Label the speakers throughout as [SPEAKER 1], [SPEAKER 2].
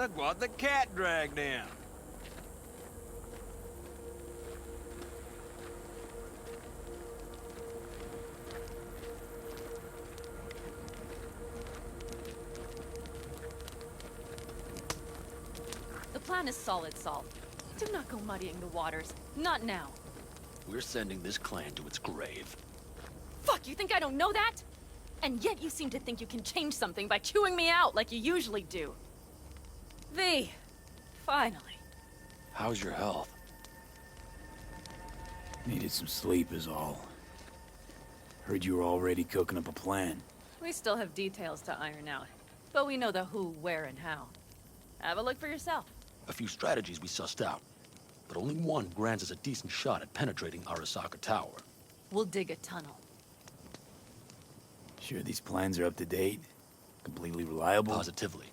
[SPEAKER 1] Look what the cat dragged in.
[SPEAKER 2] The plan is solid, Saul. Do not go muddying the waters. Not now.
[SPEAKER 3] We're sending this clan to its grave.
[SPEAKER 2] Fuck, you think I don't know that? And yet you seem to think you can change something by chewing me out like you usually do. V, finally.
[SPEAKER 3] How's your health?
[SPEAKER 4] Needed some sleep is all. Heard you were already cooking up a plan.
[SPEAKER 2] We still have details to iron out, but we know the who, where, and how. Have a look for yourself.
[SPEAKER 3] A few strategies we sussed out, but only one grants us a decent shot at penetrating Arasaka Tower.
[SPEAKER 2] We'll dig a tunnel.
[SPEAKER 4] Sure these plans are up to date? Completely reliable?
[SPEAKER 3] Positively.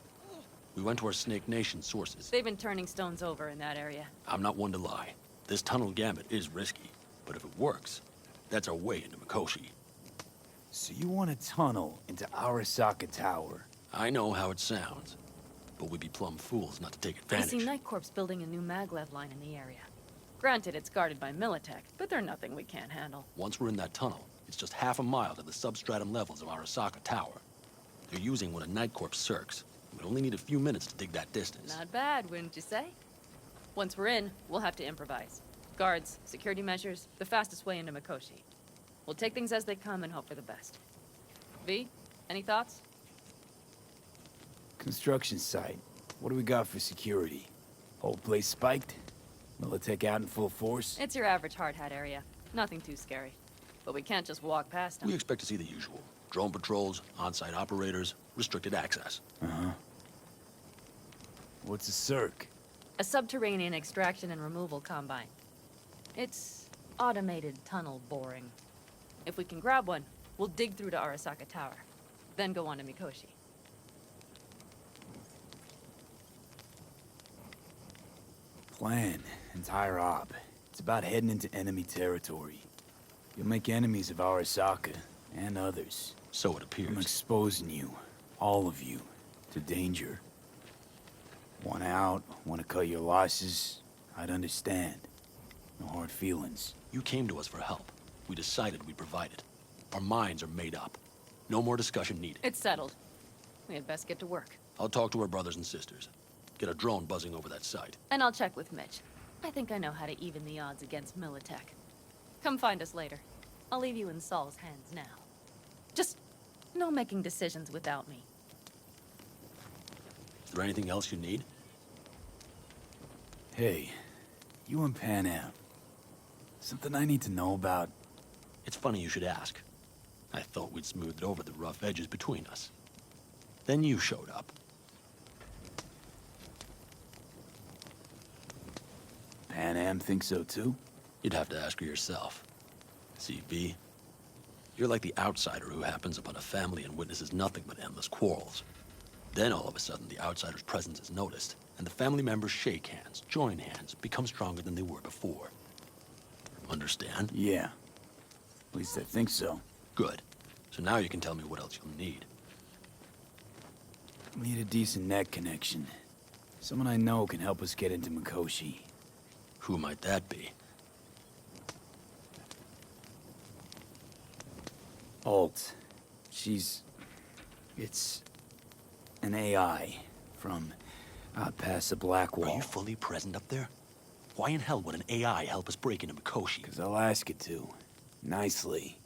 [SPEAKER 3] We went to our Snake Nation sources.
[SPEAKER 2] They've been turning stones over in that area.
[SPEAKER 3] I'm not one to lie. This tunnel gambit is risky, but if it works, that's our way into Mikoshi.
[SPEAKER 4] So you want a tunnel into Arasaka Tower?
[SPEAKER 3] I know how it sounds, but we'd be plumb fools not to take
[SPEAKER 2] I
[SPEAKER 3] advantage.
[SPEAKER 2] see Night Corp's building a new maglev line in the area. Granted, it's guarded by Militech, but they're nothing we can't handle.
[SPEAKER 3] Once we're in that tunnel, it's just half a mile to the substratum levels of Arasaka Tower. They're using one of Night Corp's circs. We'd only need a few minutes to dig that distance.
[SPEAKER 2] Not bad, wouldn't you say? Once we're in, we'll have to improvise. Guards, security measures, the fastest way into Mikoshi. We'll take things as they come and hope for the best. V, any thoughts?
[SPEAKER 4] Construction site. What do we got for security? Whole place spiked? Militech out in full force?
[SPEAKER 2] It's your average hard hat area. Nothing too scary. But we can't just walk past them.
[SPEAKER 3] We expect to see the usual. Drone patrols, on-site operators, restricted access.
[SPEAKER 4] Uh-huh. What's a circ?
[SPEAKER 2] A subterranean extraction and removal combine. It's automated tunnel boring. If we can grab one, we'll dig through to Arasaka Tower, then go on to Mikoshi.
[SPEAKER 4] Plan. Entire op. It's about heading into enemy territory. You'll make enemies of Arasaka, and others.
[SPEAKER 3] So it appears.
[SPEAKER 4] I'm exposing you, all of you, to danger. Want out, want to cut your losses, I'd understand. No hard feelings.
[SPEAKER 3] You came to us for help. We decided we'd provide it. Our minds are made up. No more discussion needed.
[SPEAKER 2] It's settled. We had best get to work.
[SPEAKER 3] I'll talk to our brothers and sisters. Get a drone buzzing over that site.
[SPEAKER 2] And I'll check with Mitch. I think I know how to even the odds against Militech. Come find us later. I'll leave you in Saul's hands now. Just no making decisions without me.
[SPEAKER 3] Is there anything else you need?
[SPEAKER 4] Hey, you and Pan Am. Something I need to know about?
[SPEAKER 3] It's funny you should ask. I thought we'd smoothed over the rough edges between us. Then you showed up.
[SPEAKER 4] Pan Am thinks so too?
[SPEAKER 3] You'd have to ask her yourself. See, V, you're like the outsider who happens upon a family and witnesses nothing but endless quarrels. Then all of a sudden the outsider's presence is noticed, and the family members shake hands, join hands, become stronger than they were before. Understand?
[SPEAKER 4] Yeah. At least I think so.
[SPEAKER 3] Good. So now you can tell me what else you'll need.
[SPEAKER 4] Need a decent net connection. Someone I know can help us get into Mikoshi.
[SPEAKER 3] Who might that be?
[SPEAKER 4] Alt. It's an AI from out past the Black Wall.
[SPEAKER 3] Are you fully present up there? Why in hell would an AI help us break into Mikoshi?
[SPEAKER 4] 'Cause I'll ask it to. Nicely.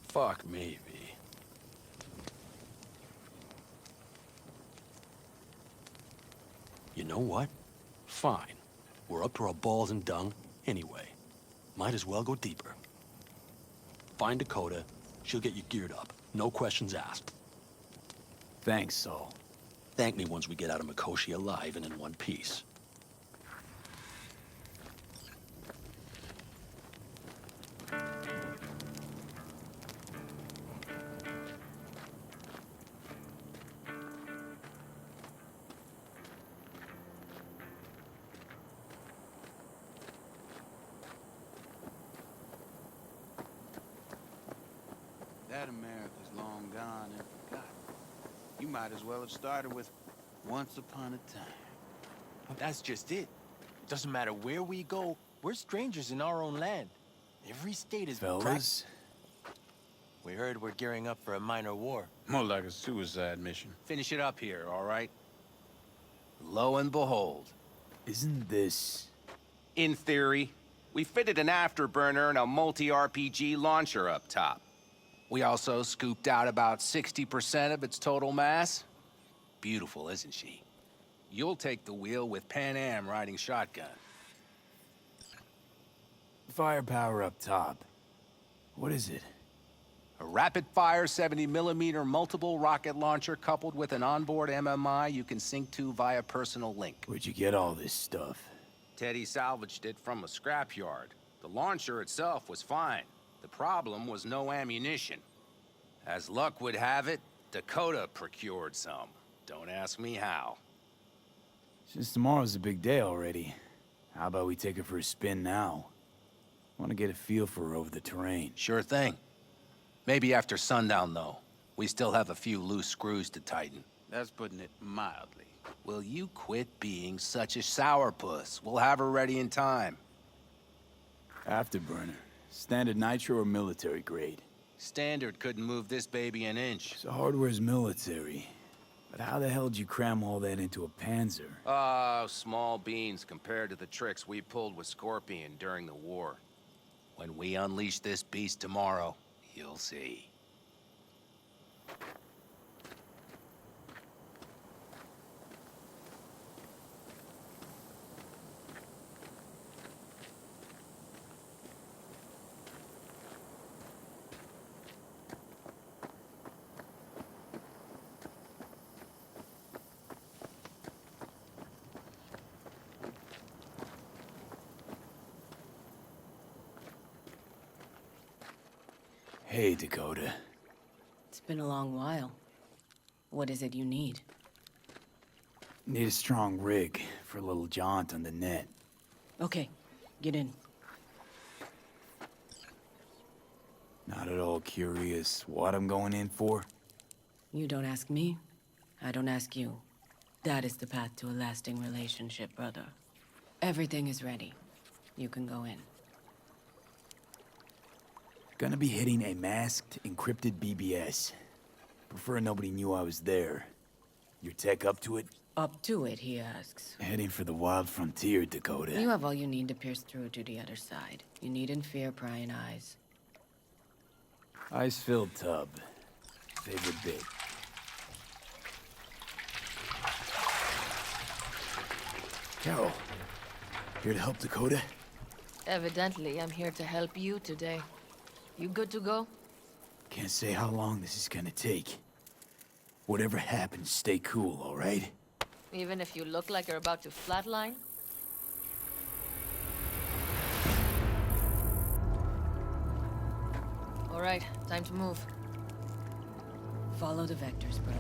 [SPEAKER 3] Fuck me, V. You know what? Fine. We're up to our balls in dung anyway. Might as well go deeper. Find Dakota. She'll get you geared up. No questions asked.
[SPEAKER 4] Thanks, Saul.
[SPEAKER 3] Thank me once we get out of Mikoshi alive and in one piece.
[SPEAKER 1] That America's long gone and forgotten. You might as well have started with
[SPEAKER 5] Once upon a time. That's just it. Doesn't matter where we go, we're strangers in our own land. Every state is
[SPEAKER 4] Fellas,
[SPEAKER 5] We heard we're gearing up for a minor war.
[SPEAKER 1] More like a suicide mission.
[SPEAKER 6] Finish it up here, all right? Lo and behold.
[SPEAKER 4] isn't this...
[SPEAKER 6] In theory, we fitted an afterburner and a multi-RPG launcher up top. We also scooped out about 60% of its total mass. Beautiful, isn't she? You'll take the wheel with Pan Am riding shotgun.
[SPEAKER 4] firepower up top? What is it?
[SPEAKER 6] A rapid-fire 70mm multiple rocket launcher coupled with an onboard MMI you can sync to via personal link.
[SPEAKER 4] Where'd you get all this stuff?
[SPEAKER 6] Teddy salvaged it from a scrapyard. The launcher itself was fine. The problem was no ammunition. As luck would have it, Dakota procured some. Don't ask me how.
[SPEAKER 4] Since tomorrow's a big day already, how about we take her for a spin now? Want to get a feel for her over the terrain.
[SPEAKER 6] Sure thing. Maybe after sundown, though. We still have a few loose screws to tighten.
[SPEAKER 5] That's putting it mildly.
[SPEAKER 6] Will you quit being such a sourpuss? We'll have her ready in time.
[SPEAKER 4] Afterburner. Standard nitro or military grade?
[SPEAKER 6] Standard couldn't move this baby an inch.
[SPEAKER 4] So hardware's military. But how the hell did you cram all that into a Panzer?
[SPEAKER 6] Oh, small beans compared to the tricks we pulled with Scorpion during the war. When we unleash this beast tomorrow, you'll see.
[SPEAKER 4] Hey, Dakota.
[SPEAKER 7] It's been a long while. What is it you need?
[SPEAKER 4] Need a strong rig for a little jaunt on the net.
[SPEAKER 7] Okay, get in.
[SPEAKER 4] Not at all curious what I'm going in for?
[SPEAKER 7] You don't ask me, I don't ask you. That is the path to a lasting relationship, brother. Everything is ready. You can go in.
[SPEAKER 4] Gonna be hitting a masked, encrypted BBS. Prefer nobody knew I was there. Your tech up to it?
[SPEAKER 7] Up to it, he asks.
[SPEAKER 4] Heading for the wild frontier, Dakota.
[SPEAKER 7] You have all you need to pierce through to the other side. You needn't fear prying eyes.
[SPEAKER 4] Ice-filled tub. Favorite bit. Carol, here to help Dakota?
[SPEAKER 8] Evidently, I'm here to help you today. You good to go?
[SPEAKER 4] Can't say how long this is gonna take. Whatever happens, stay cool, all right?
[SPEAKER 8] Even if you look like you're about to flatline? All right, time to move.
[SPEAKER 7] Follow the vectors, brother.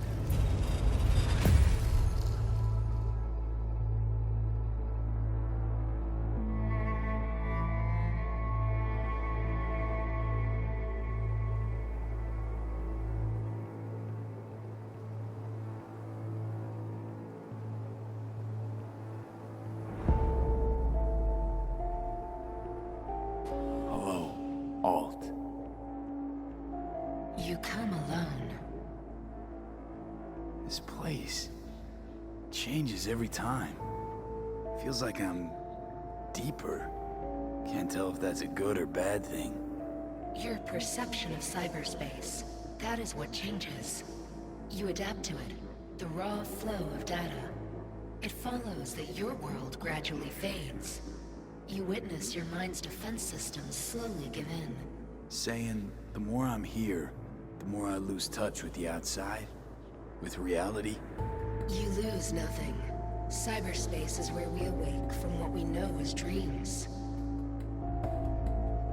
[SPEAKER 4] Hello, Alt.
[SPEAKER 7] You come alone.
[SPEAKER 4] This place changes every time. Feels like I'm deeper. Can't tell if that's a good or bad thing.
[SPEAKER 9] Your perception of cyberspace, that is what changes. You adapt to it, the raw flow of data. It follows that your world gradually fades. You witness your mind's defense systems slowly give in.
[SPEAKER 4] Saying the more I'm here, the more I lose touch with the outside, with reality.
[SPEAKER 9] You lose nothing. Cyberspace is where we awake from what we know as dreams.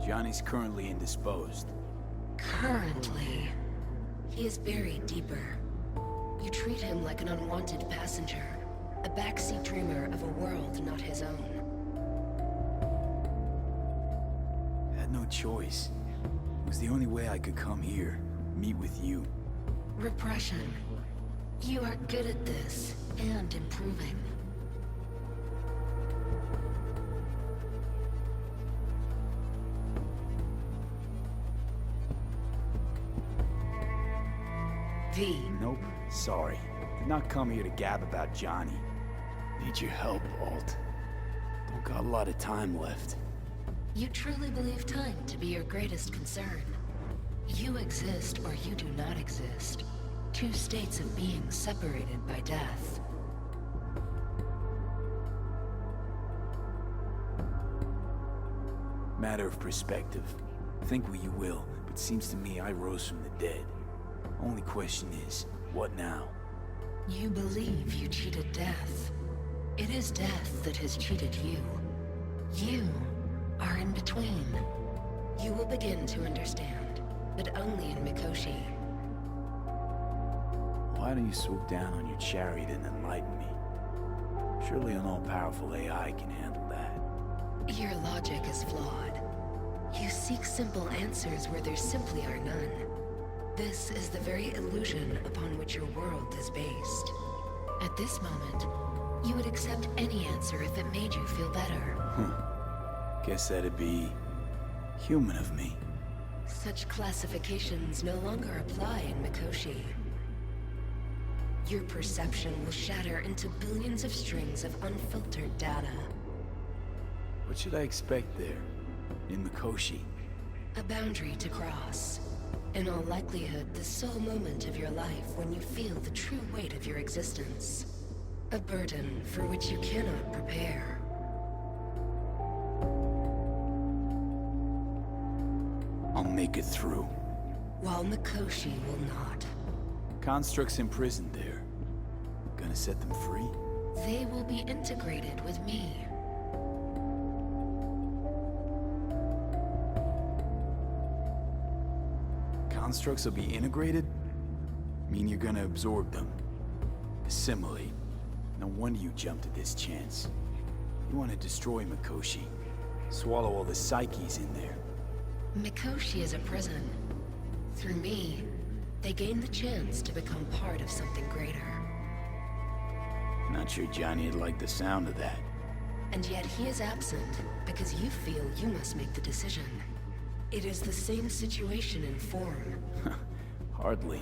[SPEAKER 4] Johnny's currently indisposed.
[SPEAKER 9] Currently, he is buried deeper. You treat him like an unwanted passenger, a backseat dreamer of a world not his own.
[SPEAKER 4] Had no choice. It was the only way I could come here, meet with you.
[SPEAKER 9] Repression. You are good at this, and improving. V.
[SPEAKER 4] Nope. Sorry. Did not come here to gab about Johnny. Need your help, Alt. Don't got a lot of time left.
[SPEAKER 9] You truly believe time to be your greatest concern. You exist or you do not exist. Two states of being separated by death.
[SPEAKER 4] Matter of perspective. Think what you will, but seems to me I rose from the dead. Only question is, what now?
[SPEAKER 9] You believe you cheated death. It is death that has cheated you. You are in between. You will begin to understand, but only in Mikoshi.
[SPEAKER 4] Why don't you swoop down on your chariot and enlighten me? Surely an all-powerful AI can handle that.
[SPEAKER 9] Your logic is flawed. You seek simple answers where there simply are none. This is the very illusion upon which your world is based. At this moment, you would accept any answer if it made you feel better.
[SPEAKER 4] Guess that'd be human of me.
[SPEAKER 9] Such classifications no longer apply in Mikoshi. Your perception will shatter into billions of strings of unfiltered data.
[SPEAKER 4] What should I expect there, in Mikoshi?
[SPEAKER 9] A boundary to cross. In all likelihood, the sole moment of your life when you feel the true weight of your existence. A burden for which you cannot prepare.
[SPEAKER 4] I'll make it through.
[SPEAKER 9] While Mikoshi will not.
[SPEAKER 4] Constructs imprisoned there. Gonna set them free?
[SPEAKER 9] They will be integrated with me.
[SPEAKER 4] Constructs will be integrated? Mean you're gonna absorb them. Assimilate. No wonder you jumped at this chance. You want to destroy Mikoshi. Swallow all the psyches in there.
[SPEAKER 9] Mikoshi is a prison. Through me, they gain the chance to become part of something greater.
[SPEAKER 4] Not sure Johnny'd like the sound of that.
[SPEAKER 9] And yet he is absent because you feel you must make the decision. It is the same situation in form.
[SPEAKER 4] Hardly.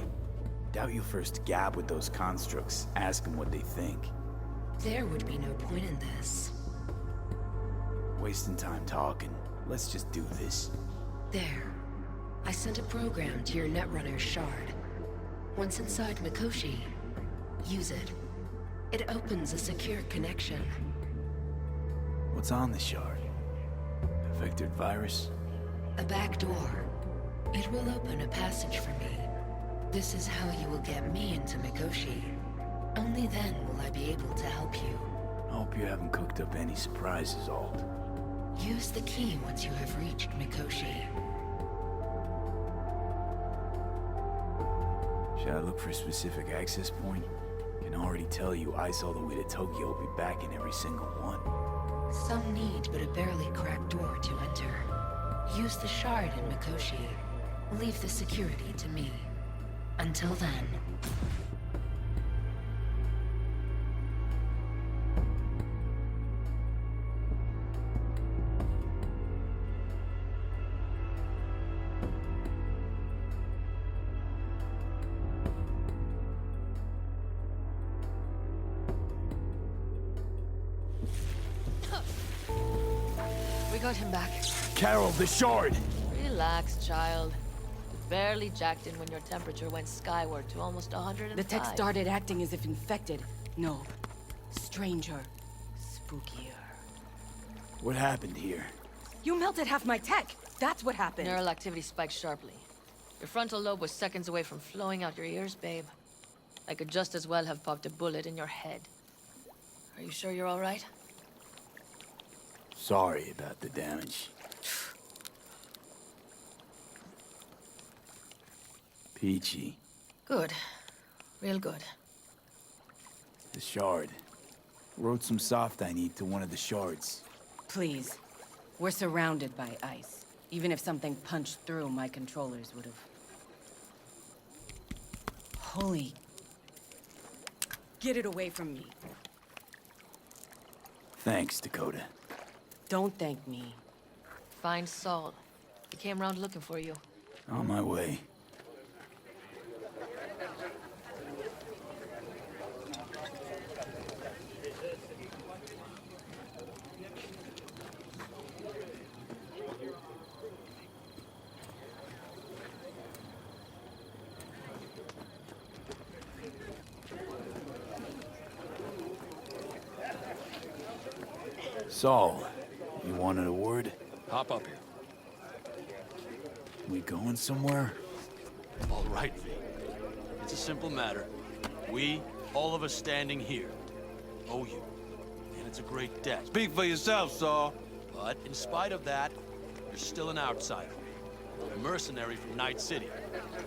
[SPEAKER 4] Doubt you first gab with those constructs, ask them what they think.
[SPEAKER 9] There would be no point in this.
[SPEAKER 4] Wasting time talking. Let's just do this.
[SPEAKER 9] There. I sent a program to your Netrunner's shard. Once inside Mikoshi, use it. It opens a secure connection.
[SPEAKER 4] What's on the shard? A vectored virus?
[SPEAKER 9] A back door. It will open a passage for me. This is how you will get me into Mikoshi. Only then will I be able to help you.
[SPEAKER 4] I hope you haven't cooked up any surprises, Alt.
[SPEAKER 9] Use the key once you have reached Mikoshi.
[SPEAKER 4] Should I look for a specific access point? Can already tell you ice all the way to Tokyo will be back in every single one.
[SPEAKER 9] Some need but a barely cracked door to enter. Use the shard in Mikoshi. Leave the security to me. Until then...
[SPEAKER 8] We got him back.
[SPEAKER 4] Carol, the shard!
[SPEAKER 8] Relax, child. You barely jacked in when your temperature went skyward to almost 105.
[SPEAKER 7] The tech started acting as if infected. No. Stranger. Spookier.
[SPEAKER 4] What happened here?
[SPEAKER 7] You melted half my tech! That's what happened!
[SPEAKER 8] Neural activity spiked sharply. Your frontal lobe was seconds away from flowing out your ears, babe. I could just as well have popped a bullet in your head. Are you sure you're all right?
[SPEAKER 4] Sorry about the damage. Peachy.
[SPEAKER 8] Good. Real good.
[SPEAKER 4] The shard. Wrote some soft I need to one of the shards.
[SPEAKER 7] Please. We're surrounded by ice. Even if something punched through, my controllers would have... Holy... Get it away from me.
[SPEAKER 4] Thanks, Dakota.
[SPEAKER 7] Don't thank me.
[SPEAKER 8] Find Saul. He came around looking for you.
[SPEAKER 4] On my way. Saul, you wanted a word?
[SPEAKER 3] Hop up here.
[SPEAKER 4] We going somewhere?
[SPEAKER 3] All right, V. It's a simple matter. We, all of us standing here, owe you. And it's a great debt.
[SPEAKER 1] Speak for yourself, Saul.
[SPEAKER 3] But in spite of that, you're still an outsider. A mercenary from Night City.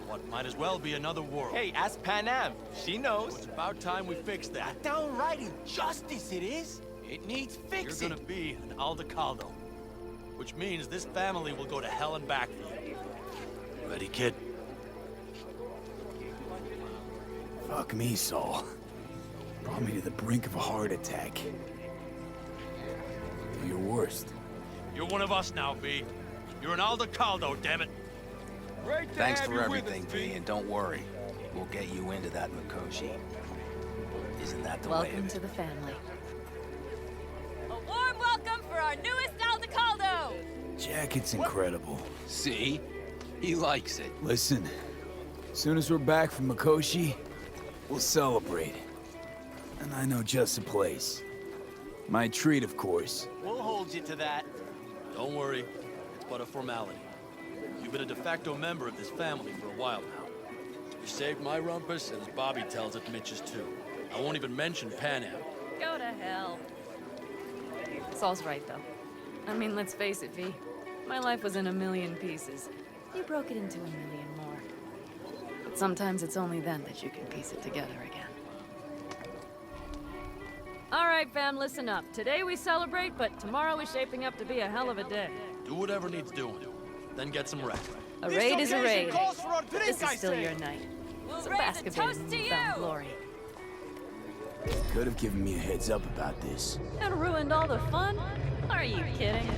[SPEAKER 3] What might as well be another world.
[SPEAKER 5] Hey, ask Pan Am. She knows.
[SPEAKER 3] It's about time we fix that.
[SPEAKER 5] Downright injustice it is. It needs fixing.
[SPEAKER 3] You're gonna be an Aldecaldo. Which means this family will go to hell and back for you. Ready, kid?
[SPEAKER 4] Fuck me, Saul. Brought me to the brink of a heart attack. Do your worst.
[SPEAKER 3] You're one of us now, V. You're an Aldecaldo, damn it.
[SPEAKER 1] Great to
[SPEAKER 6] Thanks
[SPEAKER 1] have
[SPEAKER 6] for
[SPEAKER 1] you
[SPEAKER 6] everything,
[SPEAKER 1] with us,
[SPEAKER 6] V, and don't worry. We'll get you into that Mikoshi. Isn't that the way
[SPEAKER 2] Welcome
[SPEAKER 6] of it?
[SPEAKER 2] to the family.
[SPEAKER 10] A warm welcome for our newest Aldecaldo!
[SPEAKER 4] Jacket's incredible.
[SPEAKER 6] See? He likes it.
[SPEAKER 4] Listen, as soon as we're back from Mikoshi, we'll celebrate. And I know just the place. My treat, of course.
[SPEAKER 5] We'll hold you to that.
[SPEAKER 3] Don't worry. It's but a formality. You've been a de facto member of this family for a while now. You saved my rumpus, and as Bobby tells it, Mitch's too. I won't even mention Pan Am.
[SPEAKER 2] Go to hell. Saul's right, though. I mean, let's face it, V. My life was in a million pieces. You broke it into a million more. But sometimes it's only then that you can piece it together again. All right, fam, listen up. Today we celebrate, but tomorrow is shaping up to be a hell of a day.
[SPEAKER 3] Do whatever needs doing. Then get some rest.
[SPEAKER 2] A raid is a raid.
[SPEAKER 5] Calls for a drink,
[SPEAKER 2] This is
[SPEAKER 5] I
[SPEAKER 2] still
[SPEAKER 5] say.
[SPEAKER 2] your night.
[SPEAKER 10] We'll
[SPEAKER 2] So
[SPEAKER 10] raise
[SPEAKER 2] bask
[SPEAKER 10] a
[SPEAKER 2] a bit
[SPEAKER 10] toast
[SPEAKER 2] in
[SPEAKER 10] to
[SPEAKER 2] newfound
[SPEAKER 10] you!
[SPEAKER 2] glory.
[SPEAKER 4] Could have given me a heads up about this.
[SPEAKER 2] And ruined all the fun? Are you kidding?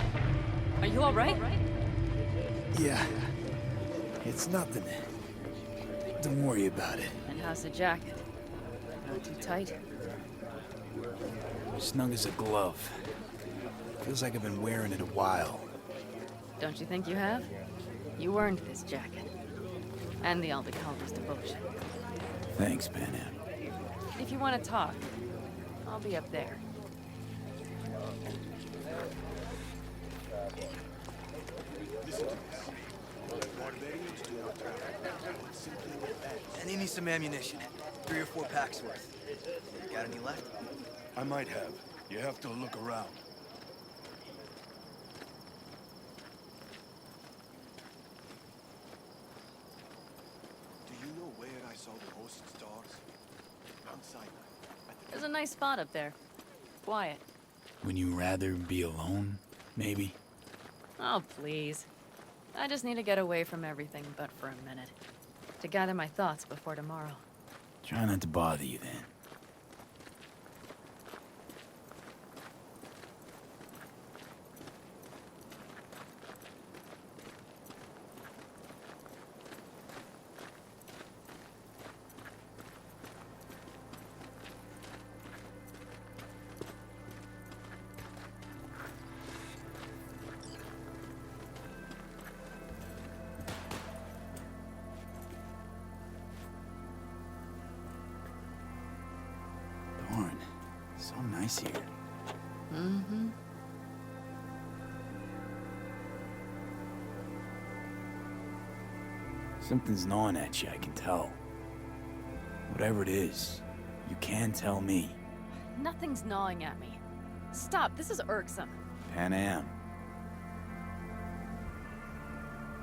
[SPEAKER 2] Are you all right?
[SPEAKER 4] Yeah, it's nothing. Don't worry about it.
[SPEAKER 2] And how's the jacket? Not too tight?
[SPEAKER 4] Snug as a glove. Feels like I've been wearing it a while.
[SPEAKER 2] Don't you think you have? You earned this jacket. And the Aldecaldo's devotion.
[SPEAKER 4] Thanks, Pan Am.
[SPEAKER 2] If you want to talk, I'll be up there.
[SPEAKER 11] I need some ammunition. 3 or 4 packs worth. Got any left?
[SPEAKER 12] I might have. You have to look around.
[SPEAKER 11] Do you know where I saw the host stars? Mount Sinai.
[SPEAKER 2] There's a nice spot up there. Quiet.
[SPEAKER 4] Would you rather be alone, maybe?
[SPEAKER 2] Oh, please. I just need to get away from everything but for a minute. To gather my thoughts before tomorrow.
[SPEAKER 4] Try not to bother you then. Darn, so nice here.
[SPEAKER 2] Mm-hmm.
[SPEAKER 4] Something's gnawing at you, I can tell. Whatever it is, you can tell me.
[SPEAKER 2] Nothing's gnawing at me. Stop, this is irksome.
[SPEAKER 4] Pan Am.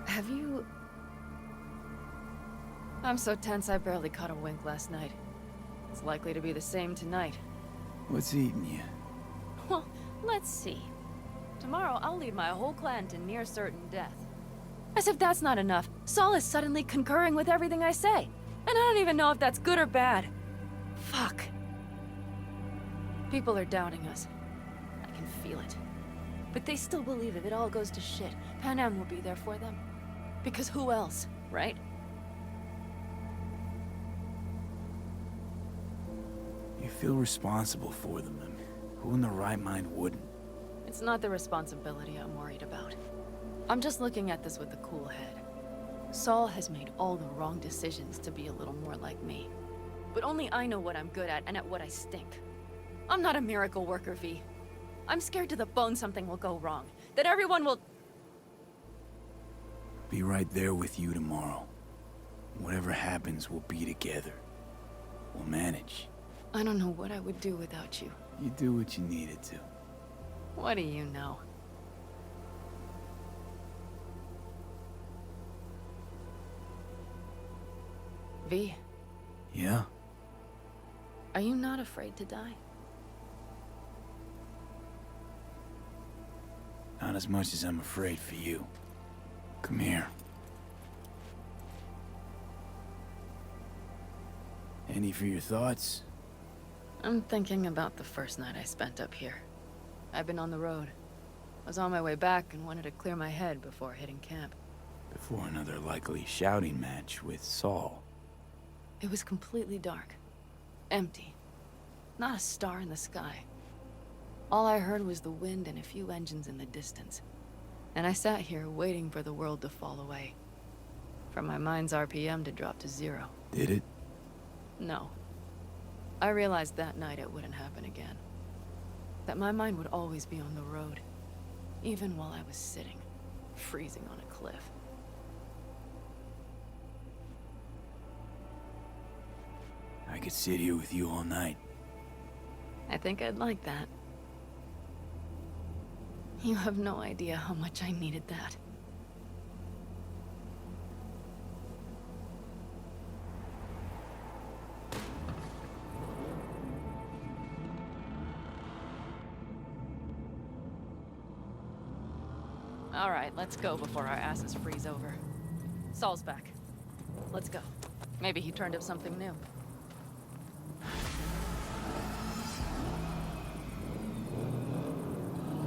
[SPEAKER 2] Have you... I'm so tense I barely caught a wink last night. It's likely to be the same tonight.
[SPEAKER 4] What's eating you?
[SPEAKER 2] Well, let's see. Tomorrow I'll lead my whole clan to near certain death. As if that's not enough, Saul is suddenly concurring with everything I say. And I don't even know if that's good or bad. Fuck. People are doubting us. I can feel it. But they still believe if it all goes to shit, Pan Am will be there for them. Because who else, right?
[SPEAKER 4] You feel responsible for them, and who in their right mind wouldn't?
[SPEAKER 2] It's not the responsibility I'm worried about. I'm just looking at this with a cool head. Saul has made all the wrong decisions to be a little more like me. But only I know what I'm good at and at what I stink. I'm not a miracle worker, V. I'm scared to the bone something will go wrong. That everyone will...
[SPEAKER 4] Be right there with you tomorrow. Whatever happens, we'll be together. We'll manage.
[SPEAKER 2] I don't know what I would do without you.
[SPEAKER 4] You do what you needed to.
[SPEAKER 2] What do you know? V,
[SPEAKER 4] Yeah?
[SPEAKER 2] are you not afraid to die?
[SPEAKER 4] Not as much as I'm afraid for you. Come here. Any for your thoughts?
[SPEAKER 2] I'm thinking about the first night I spent up here. I've been on the road. I was on my way back and wanted to clear my head before hitting camp.
[SPEAKER 4] Before another likely shouting match with Saul.
[SPEAKER 2] It was completely dark. Empty. Not a star in the sky. All I heard was the wind and a few engines in the distance. And I sat here waiting for the world to fall away. For my mind's RPM to drop to 0.
[SPEAKER 4] Did it?
[SPEAKER 2] No. I realized that night it wouldn't happen again. That my mind would always be on the road. Even while I was sitting, freezing on a cliff.
[SPEAKER 4] I could sit here with you all night.
[SPEAKER 2] I think I'd like that. You have no idea how much I needed that. All right, let's go before our asses freeze over. Saul's back. Let's go. Maybe he turned up something new.